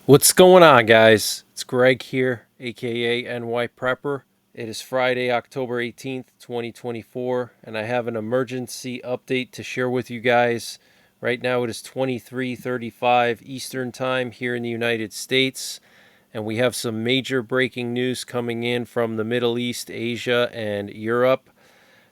What's going on, guys? It's Greg here, aka NYPrepper. It is Friday, October 18th, 2024, and I have an emergency update to share with you guys. Right now it is 23:35 Eastern Time here in the United States, and we have some major breaking news coming in from the Middle East, Asia, and Europe.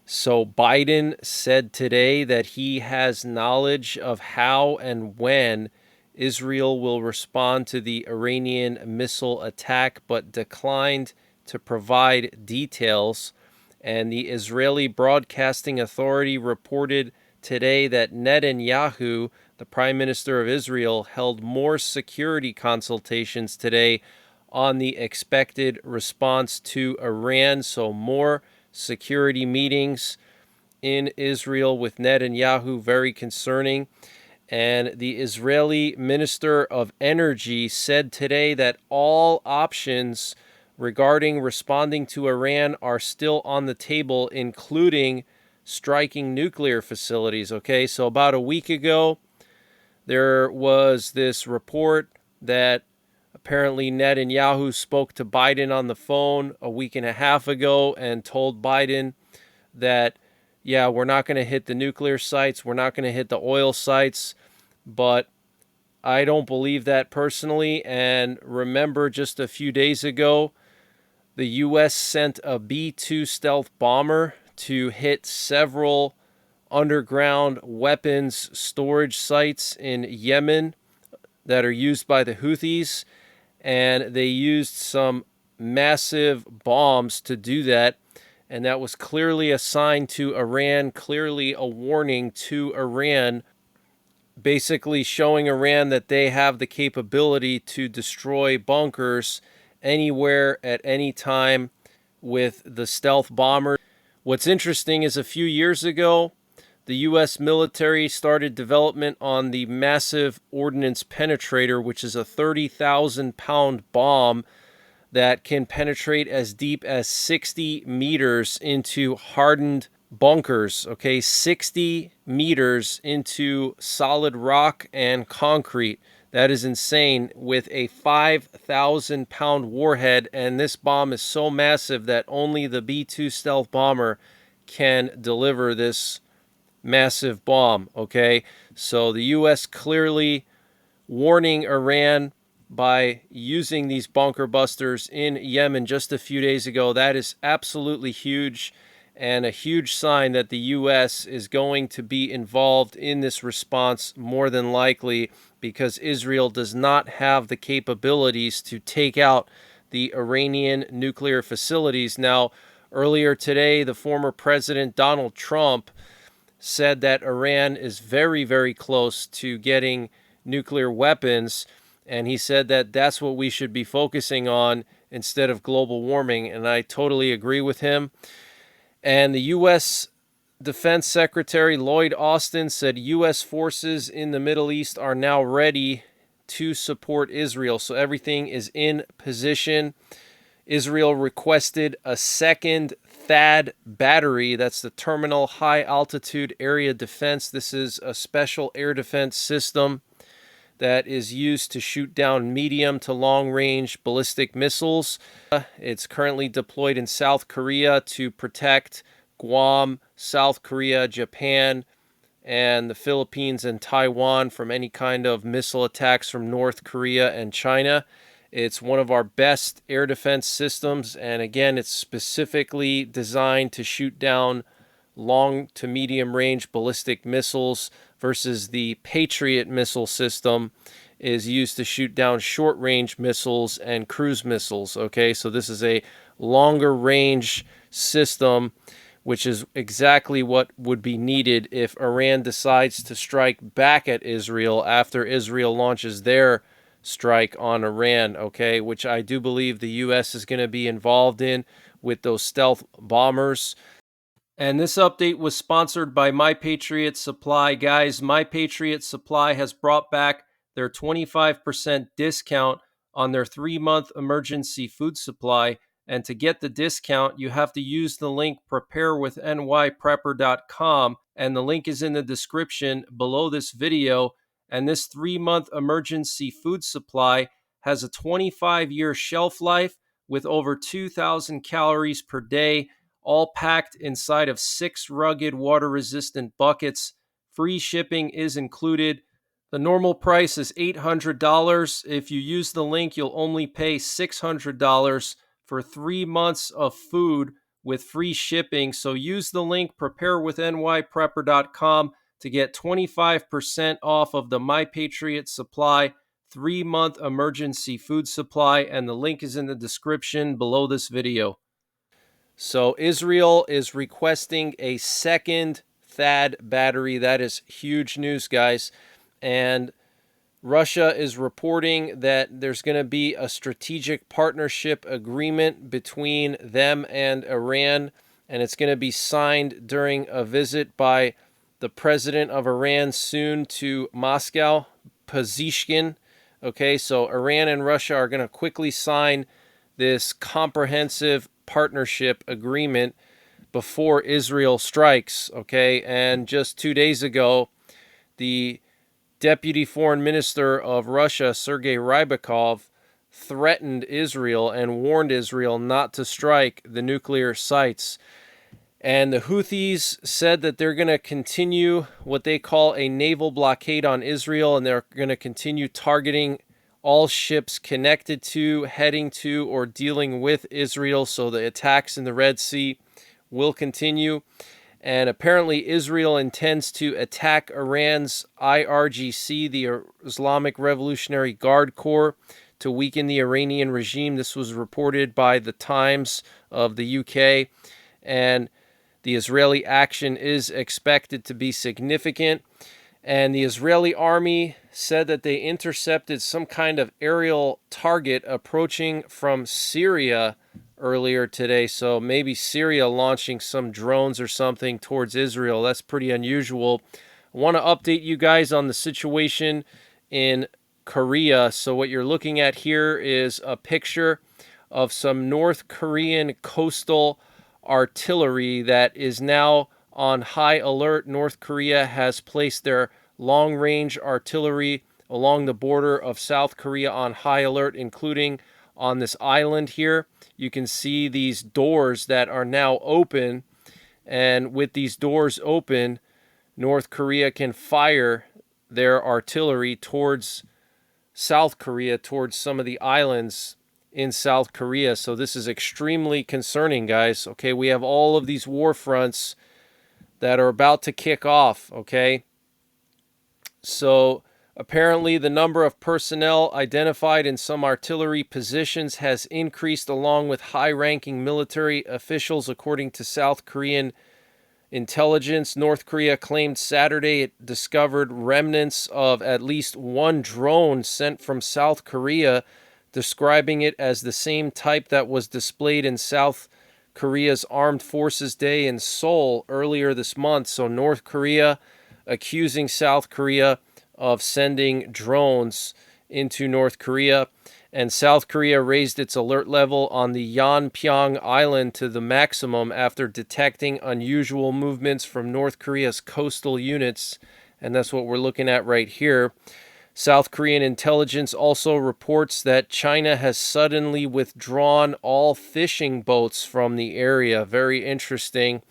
So Biden said today that he has knowledge of how and when Israel will respond to the Iranian missile attack, but declined to provide details. And the Israeli Broadcasting Authority reported today that Netanyahu, the Prime Minister of Israel, held more security consultations today on the expected response to Iran. So more security meetings in Israel with Netanyahu, very concerning. And the Israeli Minister of Energy said today that all options regarding responding to Iran are still on the table, including striking nuclear facilities. Okay, so about a week ago, there was this report that apparently Netanyahu spoke to Biden on the phone a week and a half ago and told Biden that, yeah, we're not going to hit the nuclear sites, we're not going to hit the oil sites, but I don't believe that personally. And remember, just a few days ago, the U.S. sent a B-2 stealth bomber to hit several underground weapons storage sites in Yemen that are used by the Houthis, and they used some massive bombs to do that. And that was clearly a sign to Iran, clearly a warning to Iran, basically showing Iran that they have the capability to destroy bunkers anywhere at any time with the stealth bomber. What's interesting is a few years ago, the U.S. military started development on the massive ordnance penetrator, which is a 30,000-pound bomb that can penetrate as deep as 60 meters into hardened bunkers. Okay, 60 meters into solid rock and concrete. That is insane, with a 5,000-pound warhead. And this bomb is so massive that only the B-2 stealth bomber can deliver this massive bomb. Okay, so the U.S. clearly warning Iran by using these bunker busters in Yemen just a few days ago. That is absolutely huge, and a huge sign that the U.S. is going to be involved in this response more than likely, because Israel does not have the capabilities to take out the Iranian nuclear facilities. Now, earlier today, the former President Donald Trump said that Iran is very, very close to getting nuclear weapons, and he said that that's what we should be focusing on instead of global warming, and I totally agree with him. And the U.S. Defense Secretary Lloyd Austin said U.S. forces in the Middle East are now ready to support Israel, so everything is in position. Israel requested a second THAAD battery. That's the Terminal High Altitude Area Defense. This is a special air defense system that is used to shoot down medium to long-range ballistic missiles. It's currently deployed in South Korea to protect Guam, South Korea, Japan, and the Philippines and Taiwan from any kind of missile attacks from North Korea and China. It's one of our best air defense systems, and again, it's specifically designed to shoot down long to medium range ballistic missiles, versus the Patriot missile system is used to shoot down short range missiles and cruise missiles. Okay, so this is a longer range system, which is exactly what would be needed if Iran decides to strike back at Israel after Israel launches their strike on Iran. Okay, which I do believe the U.S. is going to be involved in with those stealth bombers. And this update was sponsored by My Patriot Supply. Guys, My Patriot Supply has brought back their 25% discount on their 3-month emergency food supply. And to get the discount, you have to use the link preparewithnyprepper.com. And the link is in the description below this video. And this 3-month emergency food supply has a 25-year shelf life with over 2,000 calories per day, all packed inside of 6 rugged water-resistant buckets. Free shipping is included. The normal price is $800. If you use the link, you'll only pay $600 for 3 months of food with free shipping. So use the link preparewithNYPrepper.com to get 25% off of the My Patriot Supply 3-month emergency food supply, and the link is in the description below this video. So Israel is requesting a second THAAD battery. That is huge news, guys. And Russia is reporting that there's going to be a strategic partnership agreement between them and Iran, and it's going to be signed during a visit by the president of Iran soon to Moscow, Pezeshkian. Okay, so Iran and Russia are going to quickly sign this comprehensive partnership agreement before Israel strikes. Okay, and just 2 days ago, the Deputy Foreign Minister of Russia, Sergei Rybakov, threatened Israel and warned Israel not to strike the nuclear sites. And the Houthis said that they're going to continue what they call a naval blockade on Israel, and they're going to continue targeting all ships connected to, heading to, or dealing with Israel. So the attacks in the Red Sea will continue. And apparently Israel intends to attack Iran's IRGC, the Islamic Revolutionary Guard Corps, to weaken the Iranian regime. This was reported by the Times of the UK. And the Israeli action is expected to be significant. And the Israeli army said that they intercepted some kind of aerial target approaching from Syria earlier today. So maybe Syria launching some drones or something towards Israel. That's pretty unusual. I want to update you guys on the situation in Korea. So what you're looking at here is a picture of some North Korean coastal artillery that is now on high alert. North Korea has placed their long-range artillery along the border of South Korea on high alert, including on this island here. You can see these doors that are now open, and with these doors open, North Korea can fire their artillery towards South Korea, towards some of the islands in South Korea. So this is extremely concerning, guys. Okay, we have all of these war fronts that are about to kick off, okay? So apparently the number of personnel identified in some artillery positions has increased along with high-ranking military officials, according to South Korean intelligence. North Korea claimed Saturday it discovered remnants of at least one drone sent from South Korea, describing it as the same type that was displayed in South Korea's Armed Forces Day in Seoul earlier this month. So North Korea accusing South Korea of sending drones into North Korea. And South Korea raised its alert level on the Yeonpyeong Island to the maximum after detecting unusual movements from North Korea's coastal units. And that's what we're looking at right here. South Korean intelligence also reports that China has suddenly withdrawn all fishing boats from the area. Very interesting.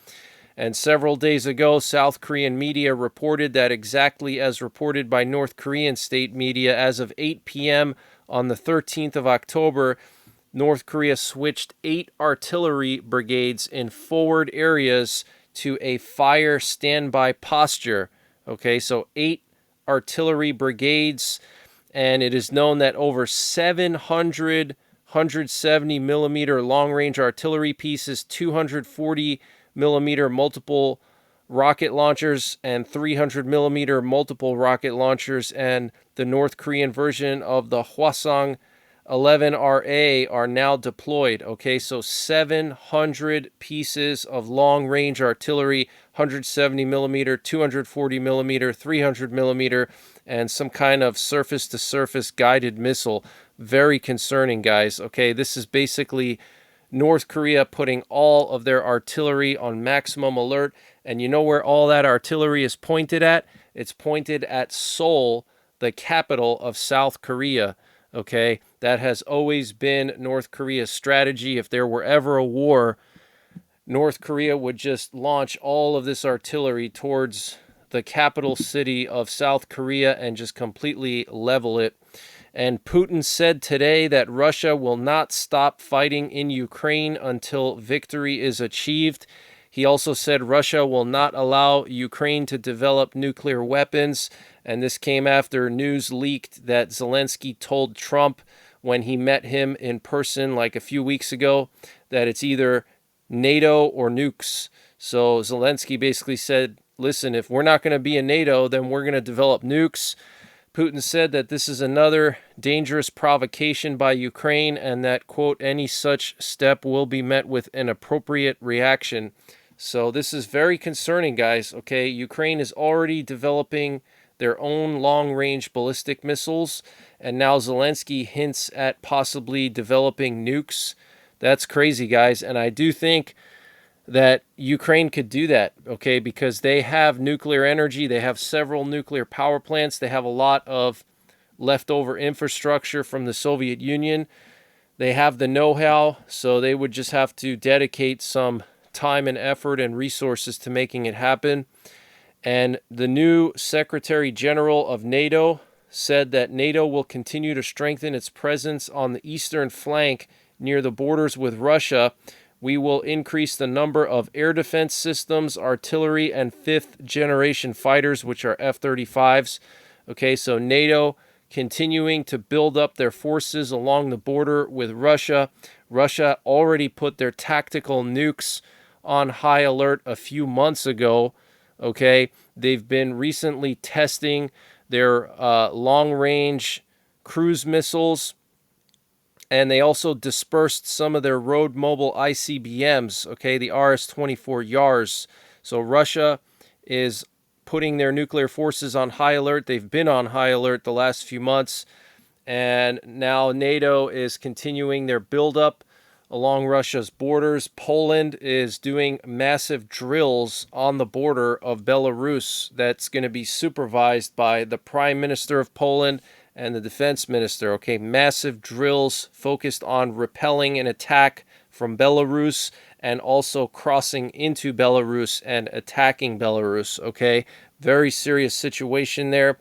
And several days ago, South Korean media reported that, exactly as reported by North Korean state media, as of 8 p.m. on the 13th of October, North Korea switched 8 artillery brigades in forward areas to a fire standby posture. Okay, so 8 artillery brigades, and it is known that over 700 170 millimeter long-range artillery pieces, 240 millimeter multiple rocket launchers, and 300 millimeter multiple rocket launchers, and the North Korean version of the Hwasong 11RA are now deployed. Okay, so 700 pieces of long-range artillery, 170 millimeter, 240 millimeter, 300 millimeter, and some kind of surface-to-surface guided missile. Very concerning, guys. Okay, this is basically North Korea putting all of their artillery on maximum alert. And you know where all that artillery is pointed at? It's pointed at Seoul, the capital of South Korea. Okay, that has always been North Korea's strategy. If there were ever a war, North Korea would just launch all of this artillery towards the capital city of South Korea and just completely level it. And Putin said today that Russia will not stop fighting in Ukraine until victory is achieved. He also said Russia will not allow Ukraine to develop nuclear weapons. And this came after news leaked that Zelensky told Trump when he met him in person like a few weeks ago that it's either NATO or nukes. So Zelensky basically said, listen, if we're not going to be in NATO, then we're going to develop nukes. Putin said that this is another dangerous provocation by Ukraine and that, quote, any such step will be met with an appropriate reaction. So this is very concerning, guys. Okay, Ukraine is already developing their own long-range ballistic missiles, and now Zelensky hints at possibly developing nukes. That's crazy, guys, and I do think that Ukraine could do that, okay, because they have nuclear energy, they have several nuclear power plants, they have a lot of leftover infrastructure from the Soviet Union, they have the know-how, so they would just have to dedicate some time and effort and resources to making it happen. And the new Secretary General of NATO said that NATO will continue to strengthen its presence on the eastern flank near the borders with Russia. We will increase the number of air defense systems, artillery, and fifth-generation fighters, which are F-35s. Okay, so NATO continuing to build up their forces along the border with Russia. Russia already put their tactical nukes on high alert a few months ago. Okay, they've been recently testing their long-range cruise missiles, and they also dispersed some of their road mobile ICBMs, okay, the RS-24 YARS. So Russia is putting their nuclear forces on high alert. They've been on high alert the last few months, and now NATO is continuing their buildup along Russia's borders. Poland is doing massive drills on the border of Belarus that's going to be supervised by the Prime Minister of Poland and the defense minister. Okay, massive drills focused on repelling an attack from Belarus and also crossing into Belarus and attacking Belarus. Okay, very serious situation there.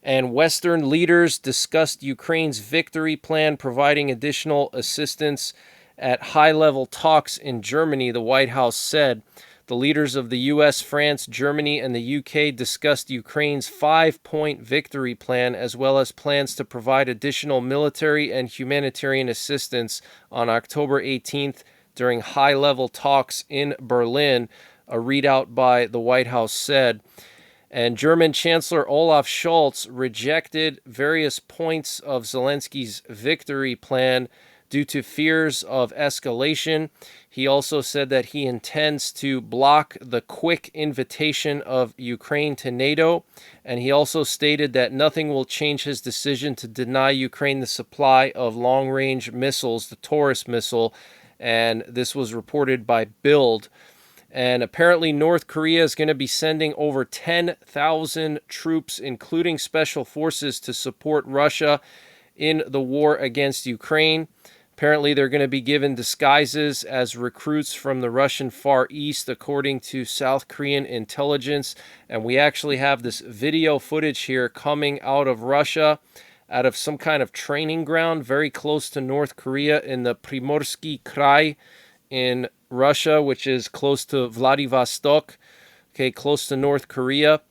And Western leaders discussed Ukraine's victory plan, providing additional assistance at high-level talks in Germany, the White House said. The leaders of the U.S., France, Germany, and the U.K. discussed Ukraine's 5-point victory plan, as well as plans to provide additional military and humanitarian assistance on October 18th during high-level talks in Berlin, a readout by the White House said. And German Chancellor Olaf Scholz rejected various points of Zelensky's victory plan due to fears of escalation. He also said that he intends to block the quick invitation of Ukraine to NATO, and he also stated that nothing will change his decision to deny Ukraine the supply of long-range missiles, the Taurus missile, and this was reported by Bild. And apparently North Korea is going to be sending over 10,000 troops, including special forces, to support Russia in the war against Ukraine. Apparently, they're going to be given disguises as recruits from the Russian Far East, according to South Korean intelligence. And we actually have this video footage here coming out of Russia, out of some kind of training ground very close to North Korea in the Primorsky Krai in Russia, which is close to Vladivostok, okay, close to North Korea.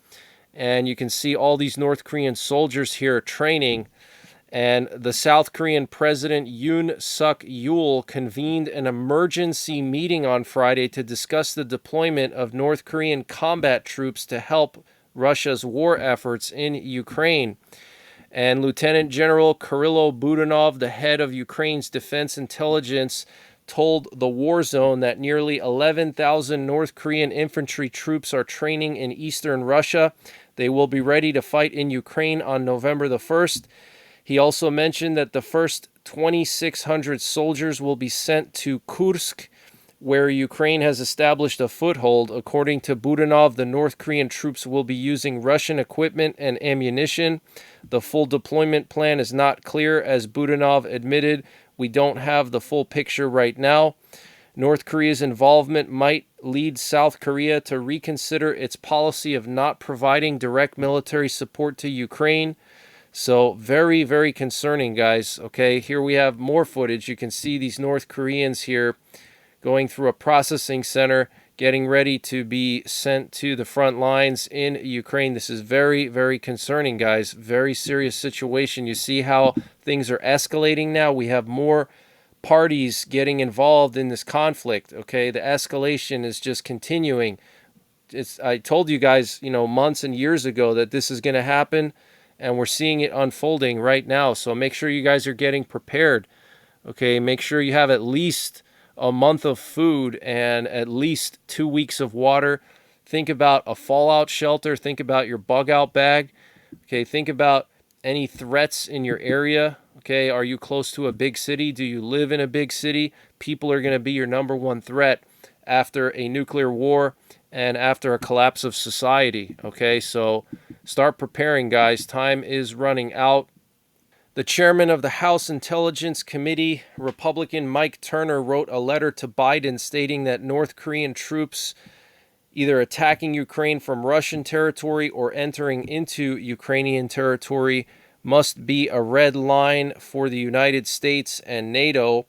And you can see all these North Korean soldiers here training. And the South Korean President Yoon Suk Yeol convened an emergency meeting on Friday to discuss the deployment of North Korean combat troops to help Russia's war efforts in Ukraine. And Lieutenant General Kirilo Budanov, the head of Ukraine's defense intelligence, told the War Zone that nearly 11,000 North Korean infantry troops are training in eastern Russia. They will be ready to fight in Ukraine on November the 1st. He also mentioned that the first 2,600 soldiers will be sent to Kursk, where Ukraine has established a foothold. According to Budanov, the North Korean troops will be using Russian equipment and ammunition. The full deployment plan is not clear, as Budanov admitted. We don't have the full picture right now. North Korea's involvement might lead South Korea to reconsider its policy of not providing direct military support to Ukraine. So very, very concerning, guys. Okay, here we have more footage. You can see these North Koreans here going through a processing center, getting ready to be sent to the front lines in Ukraine. This is very, very concerning, guys. Very serious situation. You see how things are escalating now. We have more parties getting involved in this conflict. Okay, the escalation is just continuing. I told you guys, months and years ago that this is going to happen, and we're seeing it unfolding right now. So make sure you guys are getting prepared. Okay, make sure you have at least a month of food and at least 2 weeks of water. Think about a fallout shelter. Think about your bug out bag. Okay, think about any threats in your area. Okay, are you close to a big city? Do you live in a big city? People are going to be your number one threat after a nuclear war and after a collapse of society. Okay, so start preparing, guys. Time is running out. The chairman of the House Intelligence Committee, Republican Mike Turner, wrote a letter to Biden stating that North Korean troops either attacking Ukraine from Russian territory or entering into Ukrainian territory must be a red line for the United States and NATO.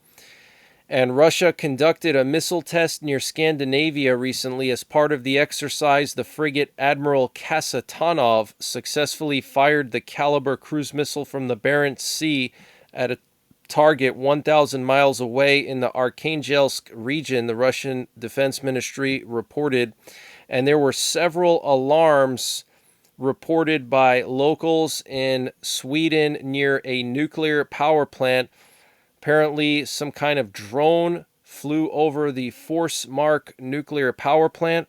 And Russia conducted a missile test near Scandinavia recently. As part of the exercise, the frigate Admiral Kasatonov successfully fired the Caliber cruise missile from the Barents Sea at a target 1,000 miles away in the Arkhangelsk region, the Russian Defense Ministry reported. And there were several alarms reported by locals in Sweden near a nuclear power plant. Apparently, some kind of drone flew over the Forsmark nuclear power plant.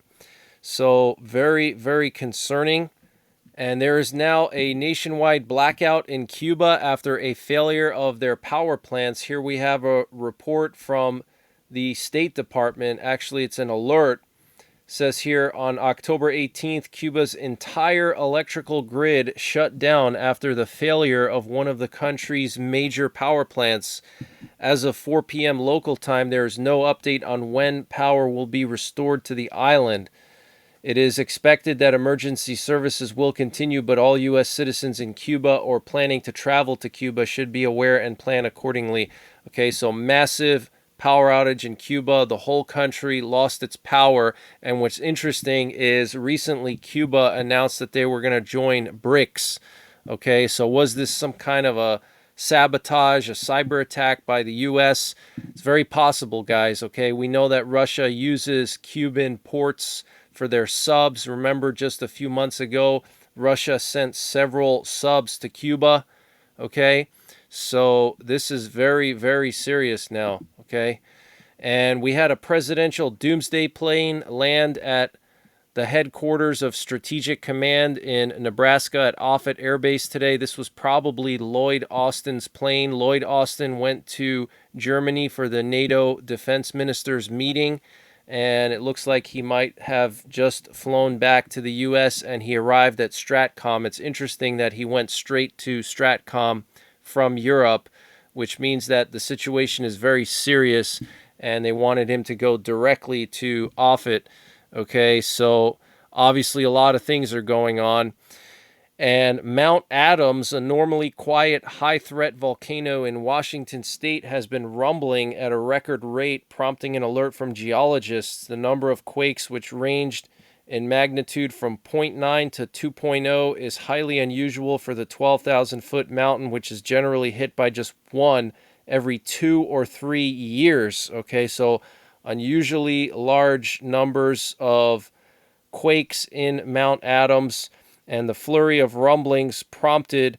So very, very concerning. And there is now a nationwide blackout in Cuba after a failure of their power plants. Here we have a report from the State Department. Actually, it's an alert. It says here on October 18th, Cuba's entire electrical grid shut down after the failure of one of the country's major power plants. As of 4 p.m. local time, there is no update on when power will be restored to the island. It is expected that emergency services will continue, but all U.S. citizens in Cuba or planning to travel to Cuba should be aware and plan accordingly. Okay, so massive power outage in Cuba. The whole country lost its power. And what's interesting is recently Cuba announced that they were going to join BRICS. Okay, so was this some kind of a sabotage, a cyber attack by the U.S.? It's very possible, guys. Okay, we know that Russia uses Cuban ports for their subs. Remember, just a few months ago, Russia sent several subs to Cuba. Okay, so this is very, very serious now. Okay, and we had a presidential doomsday plane land at the headquarters of Strategic Command in Nebraska at Offutt Air Base today. This was probably Lloyd Austin's plane. Lloyd Austin went to Germany for the NATO defense ministers meeting, and it looks like he might have just flown back to the U.S. and he arrived at Stratcom. It's interesting that he went straight to Stratcom from Europe, which means that the situation is very serious and they wanted him to go directly to Offutt. Okay, so obviously a lot of things are going on. And Mount Adams, a normally quiet, high-threat volcano in Washington state, has been rumbling at a record rate, prompting an alert from geologists. The number of quakes, which ranged in magnitude from 0.9 to 2.0, is highly unusual for the 12,000-foot mountain, which is generally hit by just one every 2 or 3 years. Okay, so unusually large numbers of quakes in Mount Adams. And the flurry of rumblings prompted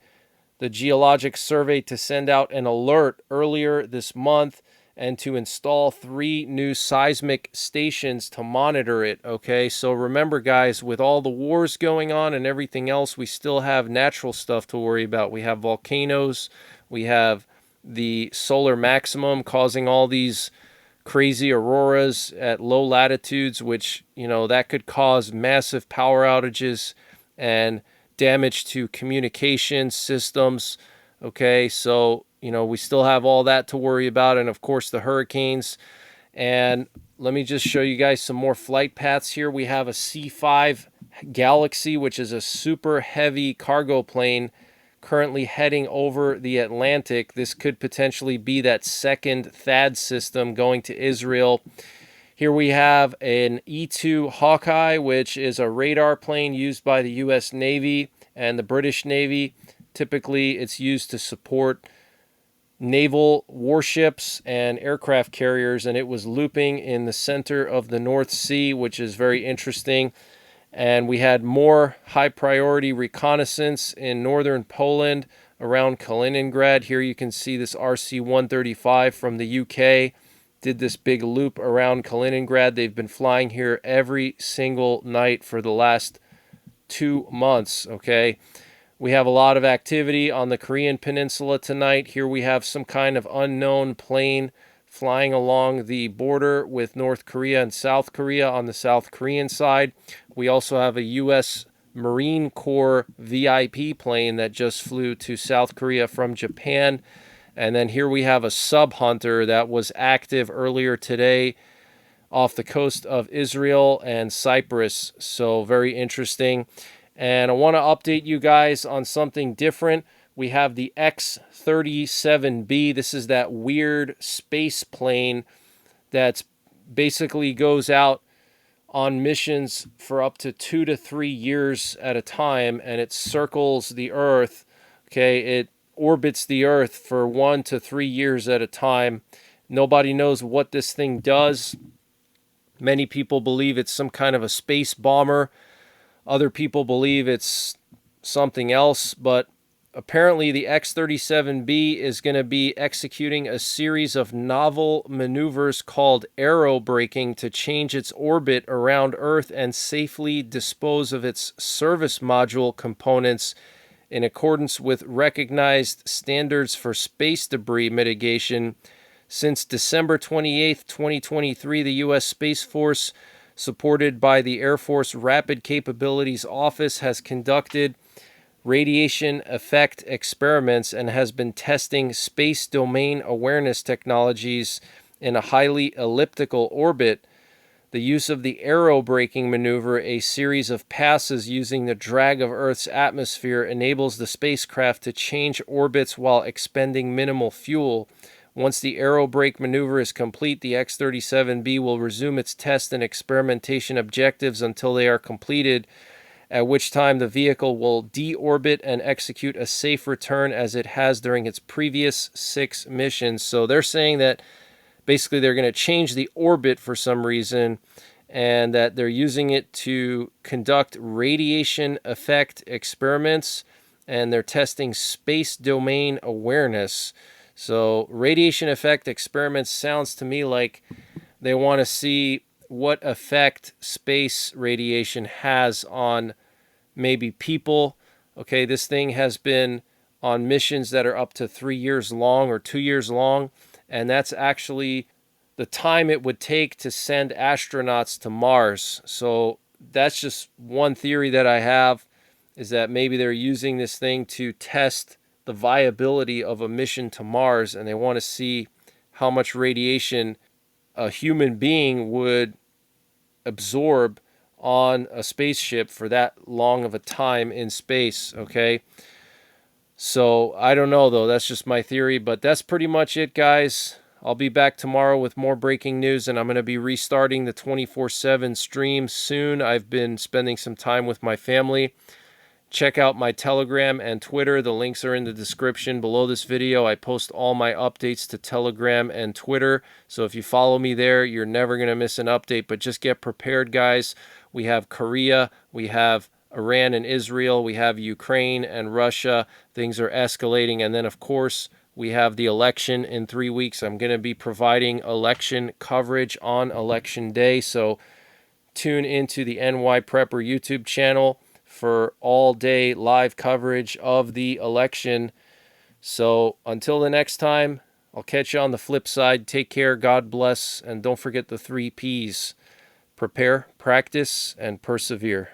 the Geologic Survey to send out an alert earlier this month and to install 3 new seismic stations to monitor it. Okay, so remember, guys, with all the wars going on and everything else, we still have natural stuff to worry about. We have volcanoes, we have the solar maximum causing all these crazy auroras at low latitudes, which, that could cause massive power outages and damage to communication systems. Okay, so, we still have all that to worry about, and of course the hurricanes. And let me just show you guys some more flight paths here. We have a C5 Galaxy, which is a super heavy cargo plane currently heading over the Atlantic. This could potentially be that second THAAD system going to Israel. Here we have an E-2 Hawkeye, which is a radar plane used by the U.S. Navy and the British Navy. Typically, it's used to support naval warships and aircraft carriers, and it was looping in the center of the North Sea, which is very interesting. And we had more high priority reconnaissance in northern Poland around Kaliningrad. Here you can see this RC-135 from the UK did this big loop around Kaliningrad. They've been flying here every single night for the last 2 months, okay? We have a lot of activity on the Korean Peninsula tonight. Here we have some kind of unknown plane flying along the border with North Korea and South Korea on the South Korean side. We also have a U.S. Marine Corps VIP plane that just flew to South Korea from Japan. And then here we have a sub-hunter that was active earlier today off the coast of Israel and Cyprus. So very interesting. And I want to update you guys on something different. We have the X-37B. This is that weird space plane that basically goes out on missions for up to 2 to 3 years at a time, and it circles the Earth. Okay, it orbits the Earth for 1 to 3 years at a time. Nobody knows what this thing does. Many people believe it's some kind of a space bomber. Other people believe it's something else, but apparently the X-37B is going to be executing a series of novel maneuvers called aerobraking to change its orbit around Earth and safely dispose of its service module components in accordance with recognized standards for space debris mitigation. Since December 28, 2023, the U.S. Space Force, supported by the Air Force Rapid Capabilities Office, has conducted radiation effect experiments and has been testing space domain awareness technologies in a highly elliptical orbit. The use of the aerobraking maneuver, a series of passes using the drag of Earth's atmosphere, enables the spacecraft to change orbits while expending minimal fuel. Once the aerobrake maneuver is complete, the X-37B will resume its test and experimentation objectives until they are completed, at which time the vehicle will deorbit and execute a safe return as it has during its previous 6 missions. So they're saying that basically they're going to change the orbit for some reason, and that they're using it to conduct radiation effect experiments, and they're testing space domain awareness. So radiation effect experiments sounds to me like they want to see what effect space radiation has on maybe people. Okay, this thing has been on missions that are up to 3 years long or 2 years long, and that's actually the time it would take to send astronauts to Mars. So that's just one theory that I have, is that maybe they're using this thing to test the viability of a mission to Mars, and they want to see how much radiation a human being would absorb on a spaceship for that long of a time in space, okay? So I don't know, though. That's just my theory, but that's pretty much it, guys. I'll be back tomorrow with more breaking news, and I'm going to be restarting the 24/7 stream soon. I've been spending some time with my family. Check out my Telegram and Twitter. The links are in the description below this video. I post all my updates to Telegram and Twitter. So if you follow me there, you're never going to miss an update. But just get prepared, guys. We have Korea. We have Iran and Israel. We have Ukraine and Russia. Things are escalating. And then, of course, we have the election in 3 weeks. I'm going to be providing election coverage on Election Day. So tune into the NYPrepper YouTube channel for all-day live coverage of the election. So until the next time, I'll catch you on the flip side. Take care, God bless, and don't forget the 3 P's: prepare, practice, and persevere.